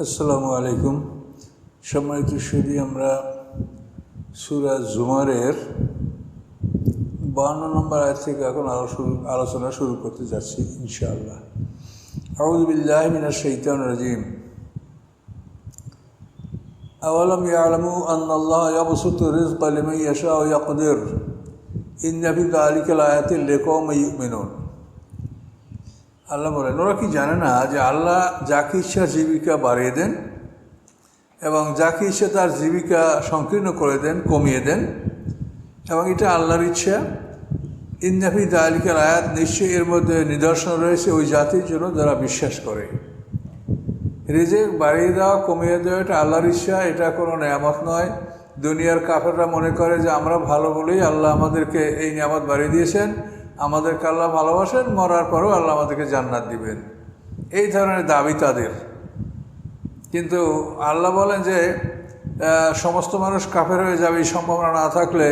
আসসালামু আলাইকুম। সম্মানিত সুধী, আমরা সূরা জুমারের 52 নম্বর আয়াত থেকে এখন আলোচনা শুরু করতে যাচ্ছি ইনশাআল্লাহ। আউযু বিল্লাহি মিনাশ শাইতানির রাজীম। আওয়ালাম ইয়ালামু আন্নাল্লাহা ইয়াবসুতু রিজকা লিমান ইয়াশাউ ওয়া ইয়াকদির ইন্না ফি যালিকা লাআয়াতিন লিকাওমিন ইউমিনুন। আল্লাহ বলেন, ওরা কি জানে না যে আল্লাহ যাকে ইচ্ছা জীবিকা বাড়িয়ে দেন এবং যাকে ইচ্ছা তার জীবিকা সংকীর্ণ করে দেন, কমিয়ে দেন, এবং এটা আল্লাহর ইচ্ছা। ইন্না ফি যালিকা আয়াত, নিশ্চয়ই এর মধ্যে নিদর্শন রয়েছে ওই জাতির জন্য যারা বিশ্বাস করে। রিজিক বাড়িয়ে দেওয়া, কমিয়ে দেওয়া এটা আল্লাহর ইচ্ছা, এটা কোনো নেয়ামত নয়। দুনিয়ার কাফেররা মনে করে যে আমরা ভালো বলেই আল্লাহ আমাদেরকে এই নেয়ামত বাড়িয়ে দিয়েছেন, আমাদেরকে আল্লাহ ভালোবাসেন, মরার পরেও আল্লাহ আমাদেরকে জান্নাত দিবেন, এই ধরনের দাবি তাদের। কিন্তু আল্লাহ বলেন যে সমস্ত মানুষ কাফের হয়ে যাবে এই সম্ভাবনা না থাকলে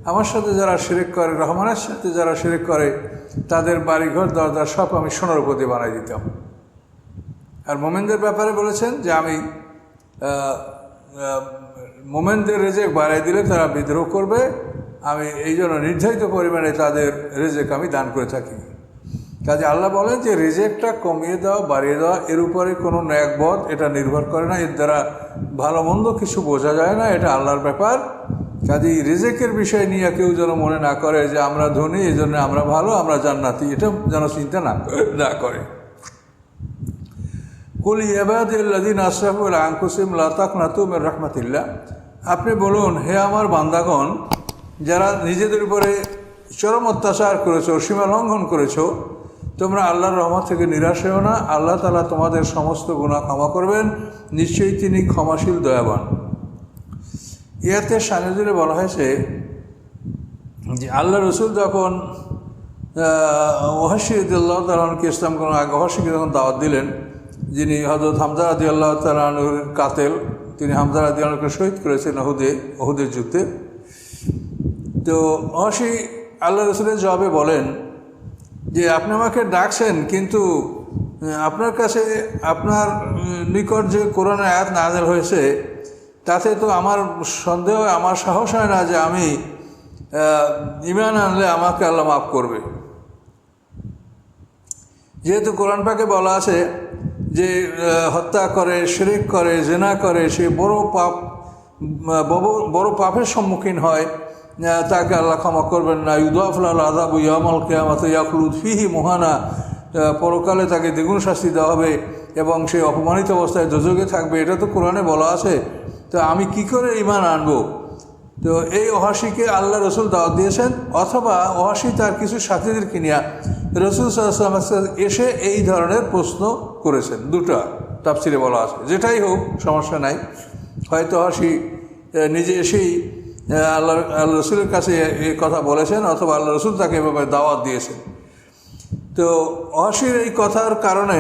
আমার সাথে যারা শিরক করে, রহমানের সাথে যারা শিরক করে, তাদের বাড়িঘর দরজা সব আমি সোনার উপর দিয়ে বানাই দিতাম। আর মোমেনদের ব্যাপারে বলেছেন যে আমি মোমেনদের রেজেক বাড়াই দিলে তারা বিদ্রোহ করবে, আমি এই জন্য নির্ধারিত পরিমাণে তাদের রেজেক আমি দান করে থাকি। কাজে আল্লাহ বলেন যে রিজেকটা কমিয়ে দেওয়া, বাড়িয়ে দেওয়া, এর উপরে কোনো ন্যাকবধ এটা নির্ভর করে না, এর দ্বারা ভালো মন্দ কিছু বোঝা যায় না, এটা আল্লাহর ব্যাপার। কাজে রিজেকের বিষয় নিয়ে কেউ যেন মনে না করে যে আমরা ধনী এই জন্য আমরা ভালো, আমরা জান্নাতি, এটা যেন চিন্তা না করে। কুল ইবাদিল্লাযিনা আসরাফু আলা আনফুসিহিম লা তাকনাতু মির রাহমাতিল্লাহ। আপনি বলুন, হে আমার বান্দাগণ, যারা নিজেদের উপরে চরম অত্যাচার করেছো, সীমা লঙ্ঘন করেছো, তোমরা আল্লাহর রহমত থেকে নিরাশ হও না। আল্লাহ তাআলা তোমাদের সমস্ত গুনাহ ক্ষমা করবেন, নিশ্চয়ই তিনি ক্ষমাশীল, দয়াবান। ইয়াতে শানেজুরে বলা হয়েছে যে আল্লাহ রসুল যখন ওয়াহশী রাদিয়াল্লাহু তাআলা আনহুকে ইসলাম গ্রহণ আগে ওয়াহশীকে যখন দাওয়াত দিলেন, যিনি হযরত হামজা রাদিয়াল্লাহু তাআলা আনহুর কাতেল, তিনি হামজা রাদিয়াল্লাহু আনহুকে শহীদ করেছেন উহুদের যুদ্ধে। তো ওয়াহশী আল্লাহ রসুলের জবাবে বলেন যে আপনি আমাকে ডাকছেন, কিন্তু আপনার কাছে আপনার নিকট যে কোরআনের আয়াত নাযিল হয়েছে তাতে তো আমার সন্দেহ, আমার সাহস হয় না যে আমি ঈমান আনলে আমাকে আল্লাহ মাফ করবে। যেহেতু কোরআন পাকে বলা আছে যে হত্যা করে, শিরক করে, জিনা করে, সে বড় পাপের সম্মুখীন হয়, তাকে আল্লাহ ক্ষমা করবেন না। ইউদাফুল আযাবু ইয়াউমাল কিয়ামাতি ইয়াখলুদ ফীহি মুহানা, পরকালে তাকে দ্বিগুণ শাস্তি দেওয়া হবে এবং সে অপমানিত অবস্থায় দোজখে থাকবে, এটা তো কোরআনে বলা আছে। তো আমি কি করে ঈমান আনবো? তো এই ওয়াহশীকে আল্লাহ রসুল দাওয়াত দিয়েছেন, অথবা ওয়াহশী তার কিছু সাথীদেরকে নিয়ে রসুল সাল্লাল্লাহু আলাইহি ওয়াসাল্লাম এসে এই ধরনের প্রশ্ন করেছেন। দুটা তাফসিরে বলা আছে, যেটাই হোক সমস্যা নাই। হয়তো ওয়াহশী নিজে এসেই আল্লাহ রসুলের কাছে এই কথা বলেছেন, অথবা আল্লাহ রসুল তাকে এভাবে দাওয়াত দিয়েছেন। তো ওয়াহশীর এই কথার কারণে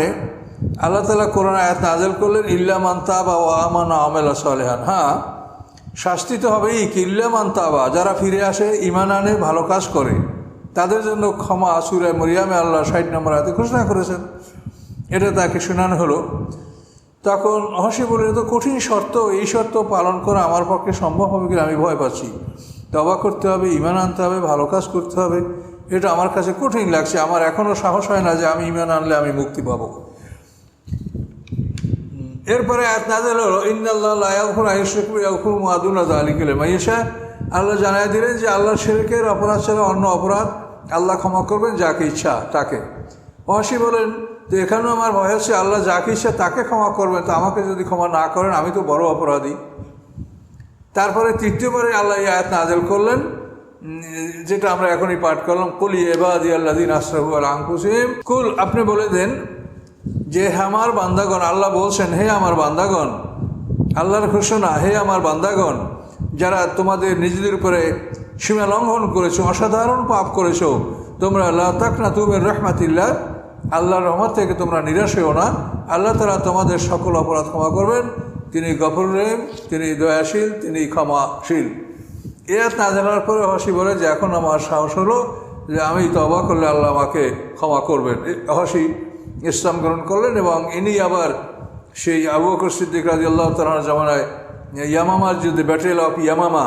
আল্লাহ তাআলা কোরআন আয়াত নাযিল করলেন, ইল্লা মান তাবা ওয়া আমানা ওয়া আমিলা সালিহান। হ্যাঁ, শাস্তি তো হবেই, কি ইল্লা মান তাবা, যারা ফিরে আসে, ঈমান আনে, ভালো কাজ করে, তাদের জন্য ক্ষমা। সূরা মরিয়মে আল্লাহ 60 নম্বর আয়াতে ঘোষণা করেছেন। এটা তাকে শোনানো হলো। তখন ওয়াহশী বলে, তো কঠিন শর্ত, এই শর্ত পালন করা আমার পক্ষে সম্ভব হবে কিনা আমি ভয় পাচ্ছি। তওবা করতে হবে, ঈমান আনতে হবে, ভালো কাজ করতে হবে, এটা আমার কাছে কঠিন লাগছে, আমার এখনও সাহস হয় না যে আমি ঈমান আনলে আমি মুক্তি পাবো। এরপরে আয়াত নাযিল হলো, ইন্নাল্লাহা লা ইয়াগফিরু আন ইউশরাকা বিহি ওয়া ইয়াগফিরু মা দুনা যালিকা লিমান ইয়াশা। আল্লাহ জানায় দিলেন যে আল্লাহ শিরকের অপরাধ ছাড়া অন্য অপরাধ আল্লাহ ক্ষমা করবেন যাকে ইচ্ছা তাকে। ওয়াহশী বলেন, তো এখানেও আমার ভয় হচ্ছে আল্লাহ যাকে ইচ্ছা তাকে ক্ষমা করবেন, তো আমাকে যদি ক্ষমা না করেন আমি তো বড় অপরাধী। তারপরে তৃতীয়বারে আল্লাহ এই আয়াত নাযিল করলেন, যেটা আমরা এখনই পাঠ করলাম, কুল ইবাদিয়াল্লাযিনা আসরাফু আলা আনফুসিহিম। কুল, আপনি বলে দেন যে আমার বান্দাগণ, আল্লাহ বলছেন, হে আমার বান্দাগণ, আল্লাহর ঘোষণা, হে আমার বান্দাগণ, যারা তোমাদের নিজেদের উপরে সীমা লঙ্ঘন করেছো, অসাধারণ পাপ করেছো, তোমরা লা তাকনাতু মির রাহমাতিল্লাহ, আল্লাহর রহমত থেকে তোমরা নিরাশ হও না। আল্লাহ তাআলা তোমাদের সকল অপরাধ ক্ষমা করবেন, তিনি গফুর রহিম, তিনি দয়াশীল, তিনি ক্ষমাশীল। এ আয়াত নাযিল হওয়ার পরে ওয়াহশী বলে যে এখন আমার সাহস হলো যে আমি তওবা করলে আল্লাহ আমাকে ক্ষমা করবেন। ওয়াহশী ইসলাম গ্রহণ করলেন এবং ইনি আবার সেই আবু বকর সিদ্দিক রাদিয়াল্লাহু তাআলার জামানায় ইয়ামামার যুদ্ধে, ব্যাটেল অফ ইয়ামামা,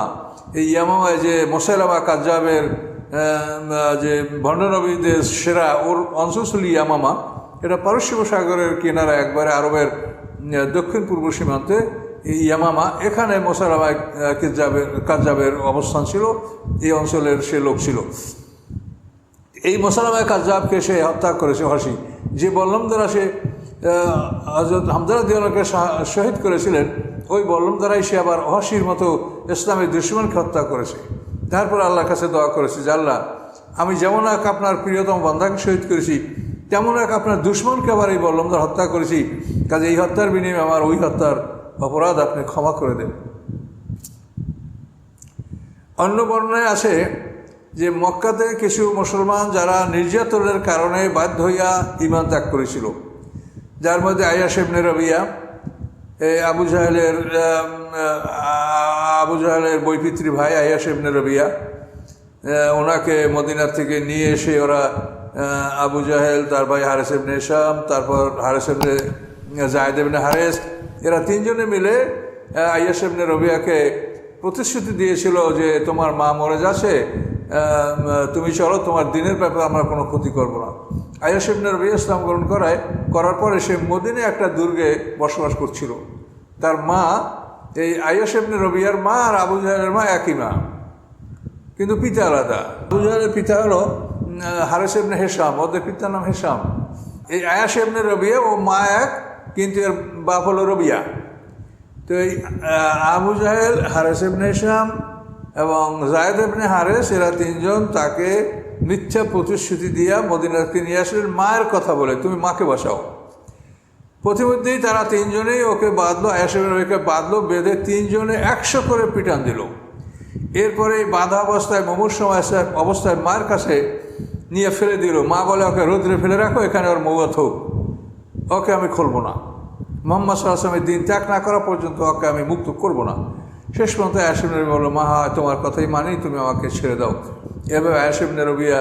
এই ইয়ামামায় যে মুসাইলামা কাজ্জাবের যে ভণ্ডনবীদের সেরা, ওর অঞ্চল ছিল ইয়ামামা। এটা পারস্য সাগরের কিনারা, একবারে আরবের দক্ষিণ পূর্ব সীমান্তে এই ইয়ামামা। এখানে মুসাইলামা কাজ্জাবের অবস্থান ছিল, এই অঞ্চলের সে লোক ছিল। এই মুসাইলামা কাজ্জাবকে সে হত্যা করেছে ওয়াহশী, যে বল্লম দ্বারা সে হযরত হামজা রাদিয়াল্লাহু আনহু শহীদ করেছিলেন, ওই বল্লম দ্বারাই সে আবার ওয়াহশীর মতো ইসলামের দুশমনকে হত্যা করেছে। তারপর আল্লাহর কাছে দোয়া করেছে যে আল্লাহ, আমি যেমন এক আপনার প্রিয়তম বান্দাকে শহীদ করেছি, তেমন এক আপনার দুশমনকে আবার এই বল্লম দ্বারা হত্যা করেছি, কাজে এই হত্যার বিনিময়ে আমার ওই হত্যার অপরাধ আপনি ক্ষমা করে দেন। অন্য বর্ণনায় আছে যে মক্কাতে কিছু মুসলমান যারা নির্যাতনের কারণে বাধ্য হইয়া ঈমান ত্যাগ করেছিল, যার মধ্যে আয়াশ ইবনে রবিয়া, আবু জাহেলের বৈপিত্রী ভাই আয়াশ ইবনে রবিয়া, ওনাকে মদিনার থেকে নিয়ে এসে ওরা আবু জাহেল, তার ভাই হারেস ইবনে হিশাম, তারপর হারেস ইবনে যায়েদ ইবনে হারেস, এরা তিনজনে মিলে আয়াশ ইবনে রবিয়াকে প্রতিশ্রুতি দিয়েছিল যে তোমার মা মরে যাচ্ছে, তুমি চলো, তোমার দিনের ব্যাপারে আমরা কোনো ক্ষতি করব না। আয়াশ ইবনে রবিয়া ইসলাম গ্রহণ করার পরে সে মদিনায় একটা দুর্গে বসবাস করছিল। তার মা, এই আয়াশ ইবনে রবিয়ার মা আর আবু জাহেলের মা একই মা, কিন্তু পিতা আলাদা। আবু জাহেলের পিতা হলো হারেস ইবনে হিশাম, ওদের পিতার নাম হিশাম। এই আয়াশ ইবনে রবিয়া ও মা এক, কিন্তু এর বাপ হলো রবিয়া। তো এই আবু জাহেল, হারেস ইবনে হিশাম এবং যায়েদ ইবনে হারেস, এরা তিনজন তাকে মিথ্যা প্রতিশ্রুতি দিয়া মদিনাকে নিয়ে আসলেন মায়ের কথা বলে, তুমি মাকে বাঁচাও। প্রতিমধ্যেই তারা তিনজনেই ওকে বাঁধলো, আয়াশ ইবনে রবিয়াকে বাঁধলো, বেঁধে তিনজনে 100 করে পিটান দিল। এরপরে এই বাঁধা অবস্থায়, মুমূর্ষ অবস্থায় মায়ের কাছে নিয়ে ফেলে দিল। মা বলে, ওকে রৌদ্রে ফেলে রাখো, এখানে ওর মৌত হোক, ওকে আমি খুলব না, মুহাম্মদ সাল্লাল্লাহু আলাইহি ওয়াসাল্লামের দিন ত্যাগ না করা পর্যন্ত ওকে আমি মুক্ত করব না। শেষ পর্যন্ত আয়াশ ইবনে রবিয়া বলল, মা তোমার কথাই মানি, তুমি আমাকে ছেড়ে দাও। এভাবে আয়াশ ইবনে রবিয়া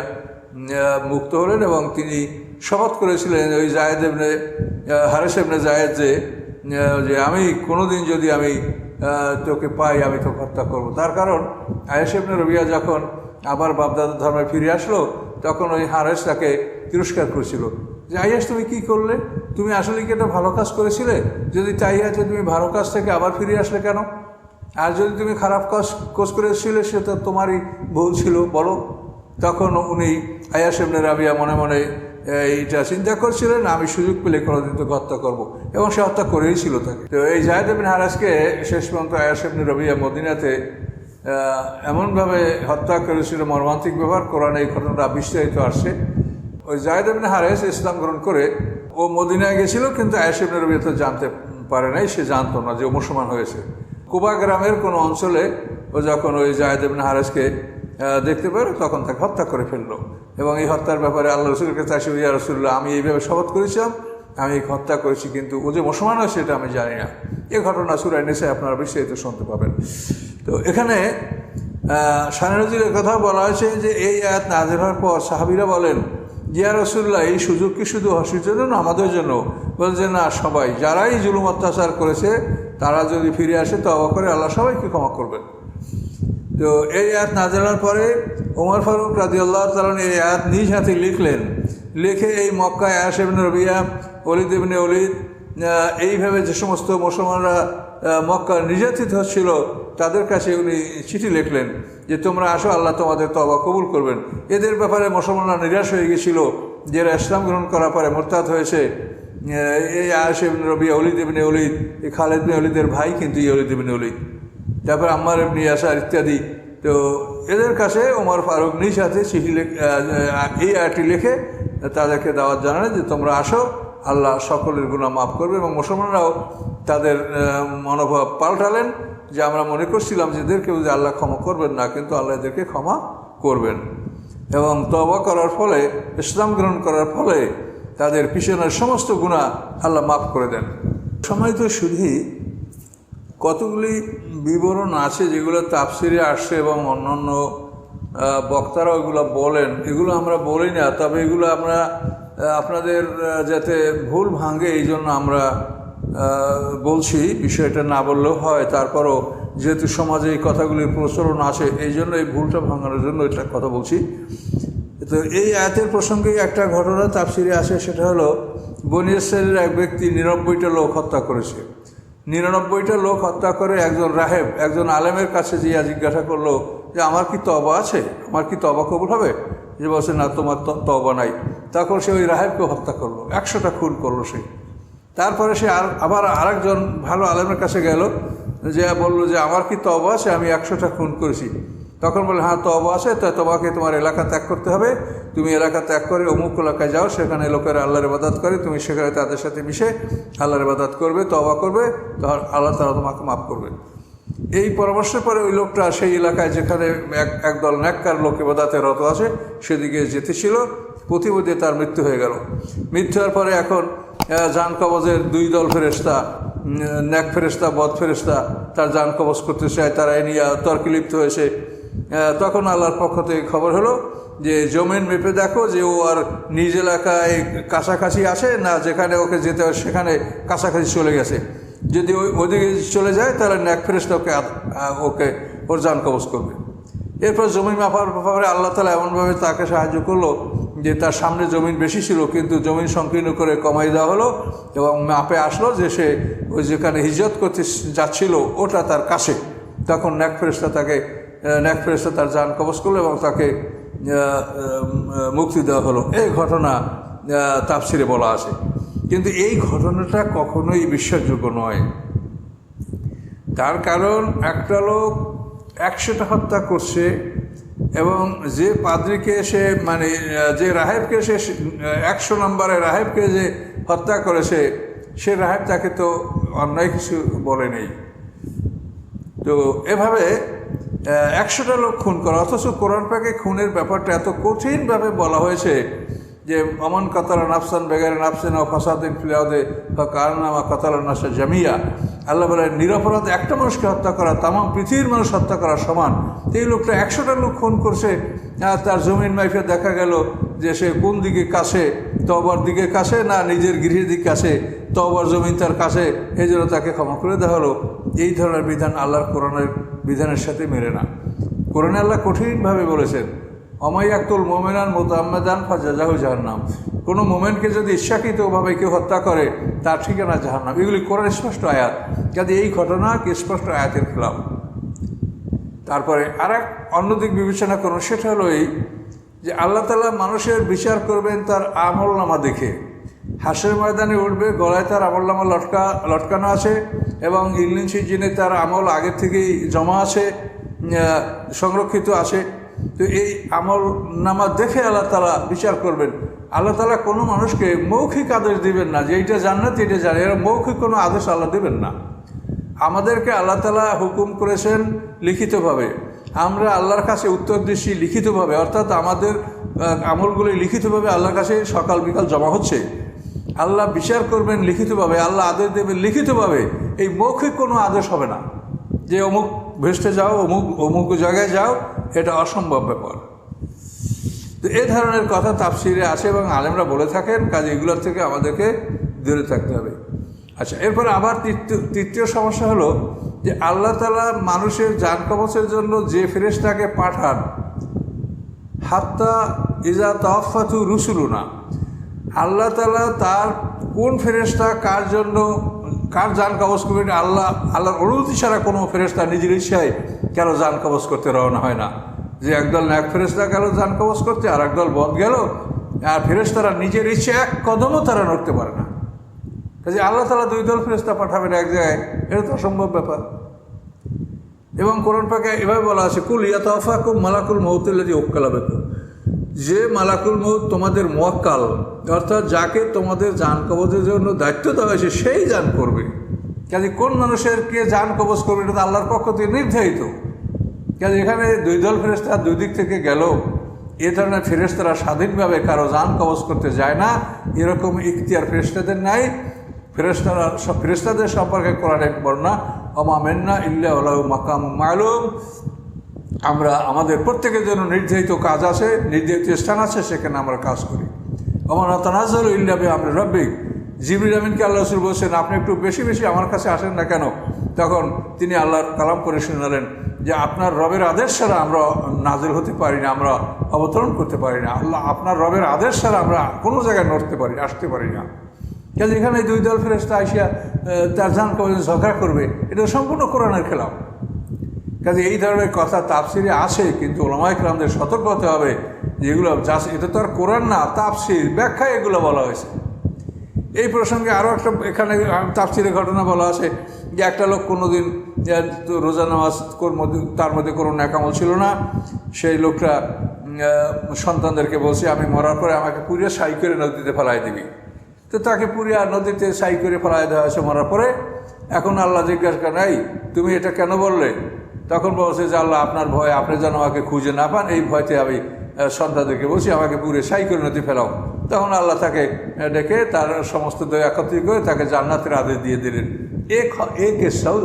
মুক্ত হলেন এবং তিনি শপথ করেছিলেন ওই যায়েদ ইবনে হারেস ইবনে যায়েদ যে আমি কোনোদিন যদি আমি তোকে পাই, আমি তোকে হত্যা করব। তার কারণ আয়াশ ইবনে রবিয়া যখন আবার বাপদাদার ধর্মে ফিরে আসলো, তখন ওই হারেস তাকে তিরস্কার করেছিল যে আয়াশ, তুমি কি করলে? তুমি আসলে কি একটা ভালো কাজ করেছিলে? যদি তাই আছে, তুমি ভালো কাজ থেকে আবার ফিরে আসলে কেন? আর যদি তুমি খারাপ কাজ করেছিলে, সেটা তোমারই ভুল ছিল, বলো। তখন উনি আয়াশ ইবনে রাবিয়া মনে মনে এইটা চিন্তা করছিলেন, আমি সুযোগ পেলে কোনোদিন তো হত্যা করবো, এবং সে হত্যা করেই ছিল তাকে। তো এই যায়েদ ইবনে হারেসকে শেষ পর্যন্ত আয়াশ ইবনে রাবিয়া মদিনাতে এমনভাবে হত্যা করেছিল, মর্মান্তিক ব্যাপার। কোরআনে এই ঘটনাটা বিস্তারিত আসছে। ওই যায়েদ ইবনে হারেস ইসলাম গ্রহণ করে ও মদিনায় গেছিল, কিন্তু আয়াশ ইবনে রাবিয়া তো জানতে পারে নাই, সে জানতো না যে ও মুসলমান হয়েছে। কুবা গ্রামের কোনো অঞ্চলে ও যখন ওই যায়েদ ইবনে হারেসকে দেখতে পেল, তখন তাকে হত্যা করে ফেললো। এবং এই হত্যার ব্যাপারে আল্লাহ রসুলের কাছে আসে, ইয়া রাসূলুল্লাহ, আমি এইভাবে শপথ করেছিলাম, আমি হত্যা করেছি, কিন্তু ও যে মুসলমান হয় সেটা আমি জানি না। এই ঘটনা সূরা নিসায় আপনারা বিস্তারিত শুনতে পাবেন। তো এখানে শানে নজুলের কথা বলা হয়েছে যে এই আয়াত নাযিল হওয়ার পর সাহাবীরা বলেন, ইয়া রাসূলুল্লাহ, এই সুযোগ কি শুধু ওয়াহশীর জন্য না আমাদের জন্য? বলছে না, সবাই, যারাই জুলুম অত্যাচার করেছে তারা যদি ফিরে আসে, তওবা করে, আল্লাহ সবাইকে ক্ষমা করবেন। তো এই আয়াত নাযিল হওয়ার পরে ওমর ফারুক রাদিয়াল্লাহু তাআলা এই আয়াত নিজ হাতে লিখে এই মক্কায় আয়াশ ইবনে রবিয়া, ওলীদ ইবনে ওলীদ, এইভাবে যে সমস্ত মুসলমানরা মক্কা নির্যাতিত হচ্ছিল, তাদের কাছে উনি চিঠি লিখলেন যে তোমরা আসো, আল্লাহ তোমাদের তওবা কবুল করবেন। এদের ব্যাপারে মুসলমানরা নিরাশ হয়ে গেছিল, যারা ইসলাম গ্রহণ করার পরে মুরতাদ হয়েছে। এই আয়াশ ইবনে রবিয়া, ওলীদ ইবনে ওলীদ, এই খালিদ ইবনে ওলীদের ভাই, কিন্তু এই ওলীদ ইবনে ওলীদ, তারপর আম্মার ইবনে ইয়াসার ইত্যাদি। তো এদের কাছে ওমর ফারুক নিজ হাতে চিঠি এই আয়াতটি লিখে তাদেরকে দাওয়াত জানালেন যে তোমরা আসো, আল্লাহ সকলের গুনাহ মাফ করবে। এবং মুসলমানরাও তাদের মনোভাব পাল্টালেন যে আমরা মনে করছিলাম যে এদেরকে যদি আল্লাহ ক্ষমা করবেন না, কিন্তু আল্লাহ এদেরকে ক্ষমা করবেন। এবং তওবা করার ফলে, ইসলাম গ্রহণ করার ফলে তাদের পিছনের সমস্ত গুনাহ আল্লাহ মাফ করে দেন। সময় তো শুধুই কতগুলি বিবরণ আছে যেগুলো তাফসিরে আসছে এবং অন্যান্য বক্তারা ওইগুলো বলেন, এগুলো আমরা বলি না। তবে এগুলো আমরা আপনাদের যাতে ভুল ভাঙে এই জন্য আমরা বলছি, বিষয়টা না বললেও হয়, তারপরও যেহেতু সমাজে এই কথাগুলির প্রচলন আছে, এই জন্য এই ভুলটা ভাঙানোর জন্য এটা কথা বলছি। তো এই আয়াতের প্রসঙ্গে একটা ঘটনা তাফসিরে আসে, সেটা হলো বনী ইসরাঈলের এক ব্যক্তি 99টা লোক হত্যা করেছে। 99টা লোক হত্যা করে একজন রাহেব, একজন আলেমের কাছে গিয়ে জিজ্ঞাসা করলো যে আমার কি তওবা আছে, আমার কি তওবা কবুল হবে? যে বলছে না, তোমার তওবা নাই। তখন সে ওই রাহেবকে হত্যা করলো, 100টা খুন করলো সে। তারপরে সে আবার আরেকজন ভালো আলেমের কাছে গেল, যে বললো যে আমার কি তওবা আছে, আমি 100টা খুন করেছি। তখন বলে হ্যাঁ তওবা আছে, তাই তোমাকে তোমার এলাকা ত্যাগ করতে হবে, তুমি এলাকা ত্যাগ করে অমুক এলাকায় যাও, সেখানে লোকেরা আল্লাহর ইবাদত করে, তুমি সেখানে তাদের সাথে মিশে আল্লাহর ইবাদত করবে, তওবা করবে, তখন আল্লাহ তাআলা তোমাকে মাফ করবে। এই পরামর্শের পরে ওই লোকটা সেই এলাকায় যেখানে একদল নেককার লোক ইবাদতে রত আছে সেদিকে যেতেছিল, প্রতিমধ্যে তার মৃত্যু হয়ে গেল। মৃত্যু হওয়ার পরে এখন জান কবজের 2 দল ফেরেশতা, নেক ফেরেশতা, বদ ফেরেশতা তার জান কবজ করতে চায়, তারা এ নিয়ে তর্কে লিপ্ত হয়েছে। তখন আল্লাহর পক্ষ থেকে খবর হলো যে জমিন মেপে দেখো যে ও আর নিজ এলাকায় কাছাকাছি আসে না, যেখানে ওকে যেতে হয় সেখানে কাছাকাছি চলে গেছে। যদি ওদিকে চলে যায় তাহলে নেক ফেরেশতা ওকে ওর জান কবজ করবে। এরপর জমিন মাপার ব্যাপারে আল্লাহ তাআলা এমনভাবে তাকে সাহায্য করলো যে তার সামনে জমিন বেশি ছিল, কিন্তু জমিন সংকীর্ণ করে কমাই দেওয়া হলো এবং মাপে আসলো যে সে ওই যেখানে হিজরত করতে যাচ্ছিল ওটা তার কাছে। তখন নেক ফেরেশতা তার জান কবজ করলো এবং তাকে মুক্তি দেওয়া হলো। এই ঘটনা তাফসিরে বলা আছে, কিন্তু এই ঘটনাটা কখনোই বিশ্বাসযোগ্য নয়। তার কারণ একটা লোক 100টা হত্যা করছে এবং যে পাদ্রীকে সে মানে যে রাহেবকে সে 100 নম্বরে রাহেবকে যে হত্যা করেছে, সে রাহেব তাকে তো অন্যায় কিছু বলে নেই। তো এভাবে 100টা লোক খুন করা, অথচ কোরআন পাকে খুনের ব্যাপারটা এত কঠিনভাবে বলা হয়েছে যে অমন কাতালা নাফসান বেগারে নাফসেন ও ফাসাদিন ফিল আরদি ফাকান্নামা কাতালা নাসা জামিয়া। আল্লাহ বলে নিরপরাধ একটা মানুষকে হত্যা করা তামাম পৃথিবীর মানুষ হত্যা করার সমান। এই লোকটা 100টা লোক খুন করছে, তার জমিন মাইফে দেখা গেল যে সে কোন দিকে কাছে, তওবার দিকে কাছে না নিজের গৃহের দিকে কাছে, তওবার জমিন তার কাছে, এই জন্য তাকে ক্ষমা করে দেওয়া হলো। এই ধরনের বিধান আল্লাহর কোরআনের বিধানের সাথে মেলে না। কোরআনে আল্লাহ কঠিনভাবে বলেছেন অমাইয়াক্তুল মোমেনান মুতাআম্মিদান ফাজাযাহু জাহান্নাম। কোনো মোমেনকে যদি ইচ্ছাকৃতভাবে কেউ হত্যা করে তার ঠিকানা জাহান্নাম। এগুলি কোরআন স্পষ্ট আয়াত, কাজে এই ঘটনা স্পষ্ট আয়াতের খেলাফ। তারপরে আরেক অন্যদিক বিবেচনা করুন, সেটা হলো এই যে আল্লাহ তাআলা মানুষের বিচার করবেন তার আমলনামা দেখে। হাসরের ময়দানে উঠবে, গলায় তার আমলনামা লটকানো আছে এবং ইল্লিন সিজিনে তার আমল আগের থেকেই জমা আছে, সংরক্ষিত আছে। তো এই আমল নামা দেখে আল্লাহ তাআলা বিচার করবেন। আল্লাহ তাআলা কোনো মানুষকে মৌখিক আদেশ দিবেন না যে এইটা জান্নাত এটা জানে, এরা মৌখিক কোনো আদেশ আল্লাহ দেবেন না। আমাদেরকে আল্লাহ তাআলা হুকুম করেছেন লিখিতভাবে, আমরা আল্লাহর কাছে উত্তর দিচ্ছি লিখিতভাবে, অর্থাৎ আমাদের আমলগুলি লিখিতভাবে আল্লাহর কাছে সকাল বিকাল জমা হচ্ছে। আল্লাহ বিচার করবেন লিখিতভাবে, আল্লাহ আদেশ দেবেন লিখিতভাবে। এই মৌখিক কোনো আদেশ হবে না যে অমুক ভেস্টে যাও, অমুক জায়গায় যাও, এটা অসম্ভব ব্যাপার। তো এই ধরনের কথা তাফসিরে আছে এবং আলেমরা বলে থাকেন, কাজে এগুলোর থেকে আমাদেরকে দূরে থাকতে হবে। আচ্ছা, এরপরে আবার তৃতীয় সমস্যা হলো যে আল্লাহ তাআলা মানুষের জান কবচের জন্য যে ফেরেশতাকে পাঠান, হাত্তা ইজা তাওয়াফাতু রুসুলুনা, আল্লাহ তাআলা তার কোন ফেরেশতা কার জন্য কার জান কবজ করবেন, আল্লাহর অনুমতি ছাড়া কোনো ফেরেশতা নিজের ইচ্ছায় কেন জান কবজ করতে রওনা হয় না। যে একদল ন্যাক ফেরেশতা গেল জান কবজ করতে, আর একদল বদ গেল, আর ফেরেশতারা নিজের ইচ্ছে এক কদমও তারা নড়তে পারে না। কাজে আল্লাহ তাআলা 2 দল ফেরেশতা পাঠাবেন এক জায়গায়, এটা তো অসম্ভব ব্যাপার। এবং কোরআন পাকে এভাবে বলা আছে কুল ইয়াতাওয়াফাকুম মালাকুল মউতুল্লাযী ওয়াক্কালা বিকুম, যে মালাকুল মউত তোমাদের মুওয়াক্কাল, অর্থাৎ যাকে তোমাদের জান কবজের জন্য দায়িত্ব দেওয়া হয়েছে সেই জান করবে। কাজে কোন মানুষের কে জান কবজ করবে এটা তো আল্লাহর পক্ষ থেকে নির্ধারিত। কাজে এখানে 2 দল ফেরেশতা 2 দিক থেকে গেল, এ ধরনের ফেরেশতারা স্বাধীনভাবে কারো জান কবজ করতে যায় না, এরকম ইখতিয়ার ফেরেশতাদের নাই। ফেরেশতাদের সম্পর্কে কোরআনে বর্ণনা ওমা মিন্না ইল্লা লাহু মাকামুম মা'লুম, আমরা আমাদের প্রত্যেকের জন্য নির্ধারিত কাজ আছে, নির্ধারিত স্থান আছে, সেখানে আমরা কাজ করি। ওমা নাতানাজ্জালু ইল্লা বিআমরি রাব্বিক, জিবরিল আমিনকে আল্লাহ রাসূল বলছেন, আপনি একটু বেশি বেশি আমার কাছে আসেন না কেন? তখন তিনি আল্লাহর কালাম করে শুনালেন যে আপনার রবের আদেশ ছাড়া আমরা নাজিল হতে পারি না, আমরা অবতরণ করতে পারি না। আল্লাহ আপনার রবের আদেশ ছাড়া আমরা কোনো জায়গায় নড়তে পারি, আসতে পারি না। কাজে এখানে দুই দল ফেরেশতা আইসা তার জান কবজে ঝগড়া করবে, এটা সম্পূর্ণ কোরআনের খেলাফ। কাজে এই ধরনের কথা তাফসিরে আসে, কিন্তু ওলামায়ে কেরামদের সতর্ক হতে হবে যেগুলো এটা তো আর কোরআন না, তাফসির ব্যাখ্যায় এগুলো বলা হয়েছে। এই প্রসঙ্গে আরও একটা এখানে তাফসিরের ঘটনা বলা আছে যে একটা লোক কোনোদিন রোজা নামাজ তার মধ্যে কোনো নেকামল ছিল না। সেই লোকটা সন্তানদেরকে বলছে, আমি মরার পরে আমাকে পুড়িয়ে ছাই করে নদীতে ফেলাই দিবি। তো তাকে পুড়িয়ে নদীতে ছাই করে ফেলাই দেওয়া হয়েছে মরার পরে। এখন আল্লাহ জিজ্ঞাসা করেন, এই তুমি এটা কেন বললে? তখন বলছে যে আল্লাহ আপনার ভয়, আপনি যেন আমাকে খুঁজে না পান, এই ভয়তে আমি সন্তানদেরকে বলছি আমাকে পুড়ে ছাই করে নদী ফেলাও। তখন আল্লাহ তাকে ডেকে তার সমস্ত দয়া একত্রিত করে তাকে জান্নাতের আদেশ দিয়ে দিলেন। এক সব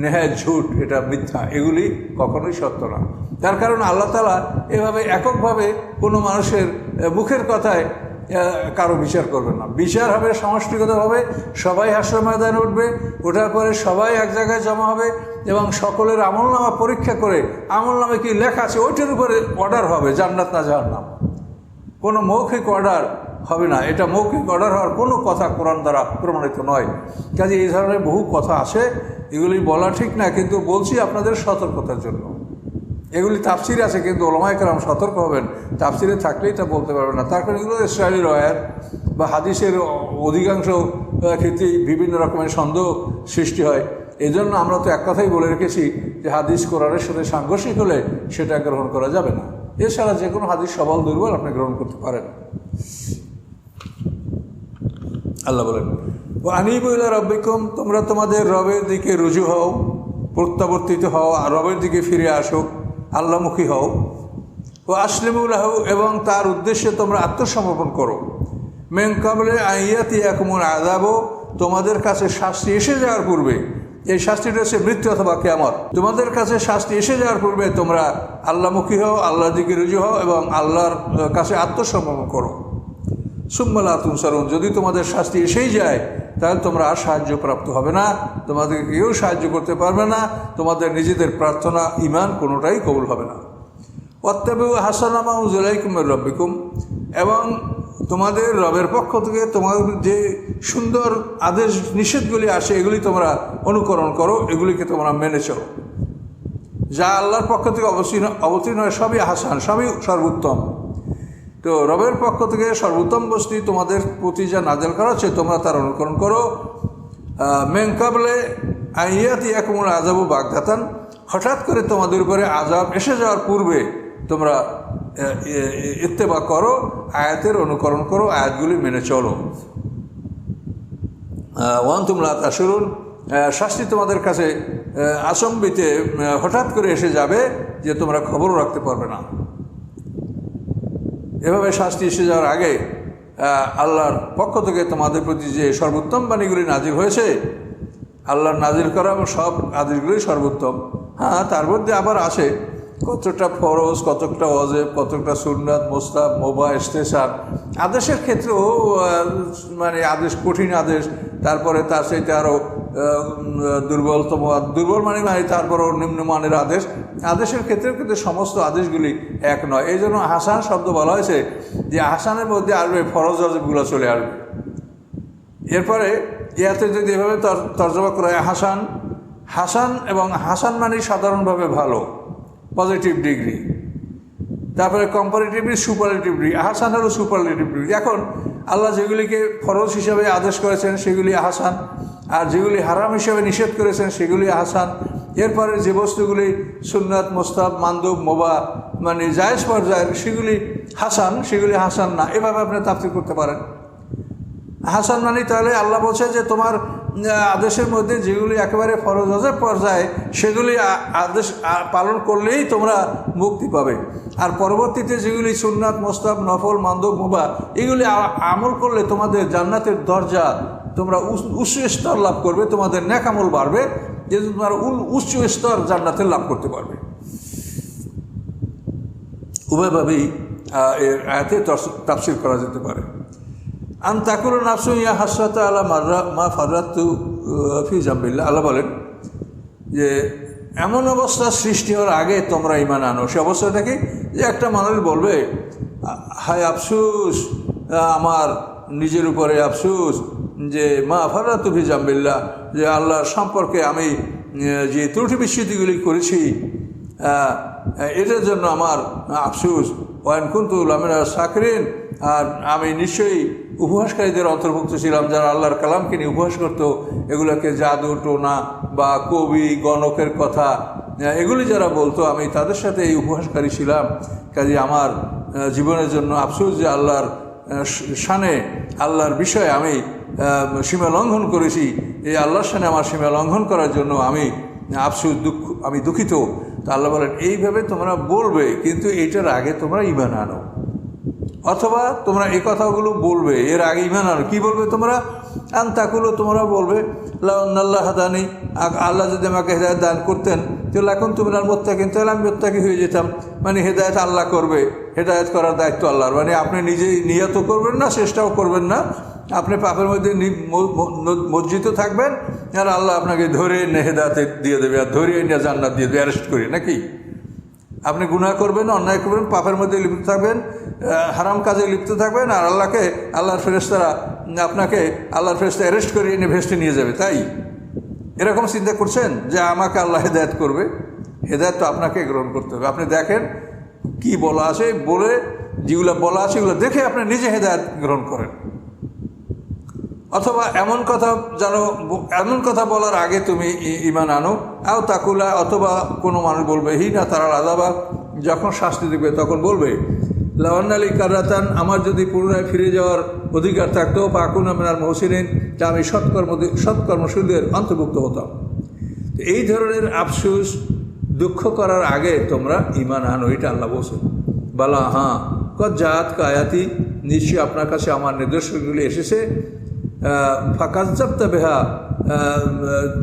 নেহায় ঝুট, এটা মিথ্যা, এগুলি কখনোই সত্য না। তার কারণ আল্লাহ তাআলা এভাবে এককভাবে কোনো মানুষের মুখের কথায় কারো বিচার করবেন না। বিচার হবে সমষ্টিগতভাবে, সবাই হাসর ময়দানে উঠবে, ওঠার পরে সবাই এক জায়গায় জমা হবে এবং সকলের আমলনামা পরীক্ষা করে আমলনামে কি লেখা আছে ওইটার উপরে অর্ডার হবে, জান্নাত না জাহান্নাম। কোনো মৌখিক অর্ডার হবে না। এটা মৌখিক অর্ডার হওয়ার কোনো কথা কোরআন দ্বারা প্রমাণিত নয়। কাজে এই ধরনের বহু কথা আসে, এগুলি বলা ঠিক না, কিন্তু বলছি আপনাদের সতর্কতার জন্য। এগুলি তাফসিরে আছে, কিন্তু ওলামায়ে কেরাম সতর্ক হবেন, তাফসিরে থাকলেই তা বলতে পারবেন না। তার কারণ এগুলো ইসরায়েলি রওয়ায়াত বা হাদিসের অধিকাংশ ক্ষেত্রেই বিভিন্ন রকমের সন্দেহ সৃষ্টি হয়। এই জন্য আমরা তো এক কথাই বলে রেখেছি যে হাদিস কোরআনের সাথে সাংঘর্ষিক হলে সেটা গ্রহণ করা যাবে না। এছাড়া যে কোনো হাদিস সবল দুর্বল আপনি গ্রহণ করতে পারেন। আল্লাহ বলেন, আনিবু ইলা রাব্বিকুম, তোমরা তোমাদের রবের দিকে রুজু হও, প্রত্যাবর্তিত হও, আর রবের দিকে ফিরে আসো, আল্লাহমুখী হও। ও আসলিমু লাহু, এবং তার উদ্দেশ্যে তোমরা আত্মসমর্পণ করো। মিন ক্বাবলি আন ইয়াতিয়াকুমুল আযাবু, তোমাদের কাছে শাস্তি এসে যাওয়ার পূর্বে, এই শাস্তিটা হচ্ছে মৃত্যু অথবা কিয়ামত। তোমাদের কাছে শাস্তি এসে যাওয়ার পূর্বে তোমরা আল্লাহমুখী হও, আল্লাহর দিকে রুজু হও এবং আল্লাহর কাছে আত্মসমর্পণ করো। সুম্মা লা তুনসারুন, যদি তোমাদের শাস্তি এসেই যায় তাহলে তোমরা আর সাহায্যপ্রাপ্ত হবে না, তোমাদেরকে কেউ সাহায্য করতে পারবে না, তোমাদের নিজেদের প্রার্থনা ঈমান কোনোটাই কবুল হবে না। ওয়াত্তাবিউ আহসানা মা উনজিলা ইলাইকুম মির রাব্বিকুম, এবং তোমাদের রবের পক্ষ থেকে তোমাদের যে সুন্দর আদেশ নিষেধগুলি আসে এগুলি তোমরা অনুকরণ করো, এগুলিকে তোমরা মেনে চলো। যা আল্লাহর পক্ষ থেকে অবতীর্ণ হয় সবই আহসান, সবই সর্বোত্তম। তো রবের পক্ষ থেকে সর্বোত্তম বস্তু তোমাদের প্রতি যা নাযিল করা হচ্ছে তোমরা তার অনুকরণ করো। মিন ক্বাবলি আন ইয়াতিয়াকুমুল আযাবু বাগতাতান, হঠাৎ করে তোমাদের উপরে আযাব এসে যাওয়ার পূর্বে তোমরা ইত্তেবা করো, আয়াতের অনুকরণ করো, আয়াতগুলি মেনে চলো। ওয়া আনতুম লা তাশউরুন, শাস্তি তোমাদের কাছে আচম্বিতে হঠাৎ করে এসে যাবে যে তোমরা খবরও রাখতে পারবে না। এভাবে শাস্তি এসে যাওয়ার আগে আল্লাহর পক্ষ থেকে তোমাদের প্রতি যে সর্বোত্তম বাণীগুলি নাজিল হয়েছে, আল্লাহর নাজিল করা সব আদেশগুলি সর্বোত্তম। হ্যাঁ, তার মধ্যে আবার আসে কতটা ফরজ, কতটা ওয়াজিব, কতটা সুন্নাত, মুস্তাহাব, মুবাহ, ইস্তেহসান। আদেশের ক্ষেত্রেও মানে আদেশ কঠিন আদেশ, তারপরে তার সাথে আরও দুর্বলতম, দুর্বল মানে তারপরও নিম্নমানের আদেশ। আদেশের ক্ষেত্রেও কিন্তু সমস্ত আদেশগুলি এক নয়। এই জন্য আহসান শব্দ বলা হয়েছে যে আহসানের মধ্যে আসবে ফরজ ওয়াজিবগুলো চলে আসবে। এরপরে ইয়াতে যদি এভাবে তর্জমা করা হয় হাসান, হাসান এবং হাসান মানে সাধারণভাবে ভালো, পজিটিভ ডিগ্রি। তারপরে কম্পারেটিভলি সুপারলেটিভ ডিগ্রি, আহসান হলো সুপারলেটিভ ডিগ্রি। এখন আল্লাহ যেগুলিকে ফরজ হিসাবে আদেশ করেছেন সেগুলি আহসান, আর যেগুলি হারাম হিসাবে নিষেধ করেছেন সেগুলি আহসান। এরপরে যে বস্তুগুলি সুন্নাত, মুস্তাহাব, মানদুব, মুবাহ মানে জায়েজ পর্যায়ের সেগুলি হাসান, সেগুলি হাসান না। এভাবে আপনি তাফসীর করতে পারেন। হাসান মানে তাহলে আল্লাহ বলছে যে তোমার আদেশের মধ্যে যেগুলি একেবারে ফরজ ওয়াজিব পর্যায়ে সেগুলি আদেশ পালন করলেই তোমরা মুক্তি পাবে, আর পরবর্তীতে যেগুলি সুন্নাত, মুস্তাহাব, নফল, মানদুব, মুবাহ এগুলি আমল করলে তোমাদের জান্নাতের দরজা তোমরা উচ্চ স্তর লাভ করবে, তোমাদের নেক আমল বাড়বে, যেহেতু তোমরা উচ্চ স্তর জান্নাতের লাভ করতে পারবে। উভয়ভাবেই এর আয়াতে তাফসীর করা যেতে পারে। আনতাকুল নাফসু ইয়া হাসরাতা আলা মাররা মা ফাররাতু ফি জাম্বিল্লাহ। আল্লাহ বলেন যে এমন অবস্থা সৃষ্টি হওয়ার আগে তোমরা ঈমান আনো। সে অবস্থাটা কি, যে একটা মানুষ বলবে হায় আফসুস, আমার নিজের উপরে আফসুস, যে মা ফাররাতু ফি জাম্বিল্লাহ, যে আল্লাহর সম্পর্কে আমি যে ত্রুটি বিচ্যুতিগুলি করেছি এটার জন্য আমার আফসুস। ওয়াইন কুনতু লামিনা শাকিরিন, আর আমি নিশ্চয়ই উপহাসকারীদের অন্তর্ভুক্ত ছিলাম যারা আল্লাহর কালামকে নিয়ে উপহাস করতো, এগুলোকে জাদু টোনা বা কবি গণকের কথা এগুলি যারা বলতো, আমি তাদের সাথে এই উপহাসকারী ছিলাম। কাজে আমার জীবনের জন্য আফসোস যে আল্লাহর শানে, আল্লাহর বিষয়ে আমি সীমা লঙ্ঘন করেছি। এই আল্লাহর শানে আমার সীমা লঙ্ঘন করার জন্য আমি আফসোস, আমি দুঃখিত। তা আল্লাহ বলেন এইভাবে তোমরা বলবে, কিন্তু এইটার আগে তোমরা ঈমান আনো। অথবা তোমরা এই কথাগুলো বলবে এর আগে ঈমান আনো। কী বলবে তোমরা? আনতাকুলু, তোমরা বলবে লাউন্নাল্লাহ হাদানি, আল্লাহ যদি আমাকে হেদায়েত দান করতেন তাহলে এখন তুমি আর মোত্তাকিন, তাহলে আমি মোত্তাকি হয়ে যেতাম। মানে হেদায়েত আল্লাহ করবে, হেদায়েত করার দায়িত্ব আল্লাহর। মানে আপনি নিজেই নিয়ত করবেন না, চেষ্টাও করবেন না, আপনি পাপের মধ্যে মজ্জিত থাকবেন, আর আল্লাহ আপনাকে ধরে এনে হেদায়েত দিয়ে দেবে, আর ধরে এনে জান্নাত দিয়ে দেবে অ্যারেস্ট করে। নাকি আপনি গুনাহ করবেন, অন্যায় করবেন, পাপের মধ্যে লিপ্ত থাকবেন, হারাম কাজে লিপ্ত থাকবেন, আর আল্লাহর ফেরেশতারা আপনাকে আল্লাহর ফেরেশতা অ্যারেস্ট করে এনে ভেস্টে নিয়ে যাবে। তাই এরকম চিন্তা করছেন যে আমাকে আল্লাহ হেদায়েত করবে? হেদায়েত তো আপনাকে গ্রহণ করতে হবে। আপনি দেখেন কি বলা আছে, বলে যেগুলো বলা আছে এগুলো দেখে আপনি নিজে হেদায়েত গ্রহণ করেন। অথবা এমন কথা বলার আগে তুমি ঈমান আনো। আও তাকুলা, অথবা কোনো মানুষ বলবে হিনা তারাল আযাবা, যখন শাস্তি দেবে তখন বলবে লাওয়ান্নালি কারাতান, আমার যদি পুনরায় ফিরে যাওয়ার অধিকার থাকতো, পাকুনা মিনাল মুহসিনিন, যা আমি সৎকর্মশীলদের অন্তর্ভুক্ত হতাম। এই ধরনের আফসোস দুঃখ করার আগে তোমরা ঈমান আনো, এটা আল্লাহ বলছেন। বলা হ্যাঁ কদ জাত কায়াতি, নিশ্চয়ই আপনার কাছে আমার নির্দেশনগুলি এসেছে। ফাকাজ্জাবতা বিহা,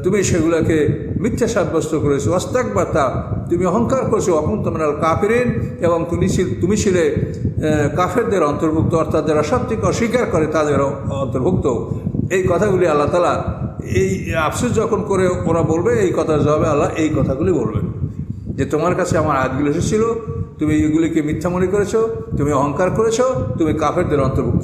তুমি সেগুলোকে মিথ্যা সাব্যস্ত করেছো। ওয়াস্তাকবারতা, তুমি অহংকার করেছো। অকুনতা মিনাল কাফিরিন, এবং তুমি ছিলে কাফেরদের অন্তর্ভুক্ত, অর্থাৎ যারা সত্যিকে অস্বীকার করে তাদের অন্তর্ভুক্ত। এই কথাগুলি আল্লাহ তাআলা এই আফসোস যখন করে ওরা বলবে, এই কথার জবাবে আল্লাহ এই কথাগুলি বলবেন যে তোমার কাছে আমার আয়াতগুলো এসেছিল, তুমি এগুলিকে মিথ্যা মনে করেছো, তুমি অহংকার করেছো, তুমি কাফেরদের অন্তর্ভুক্ত।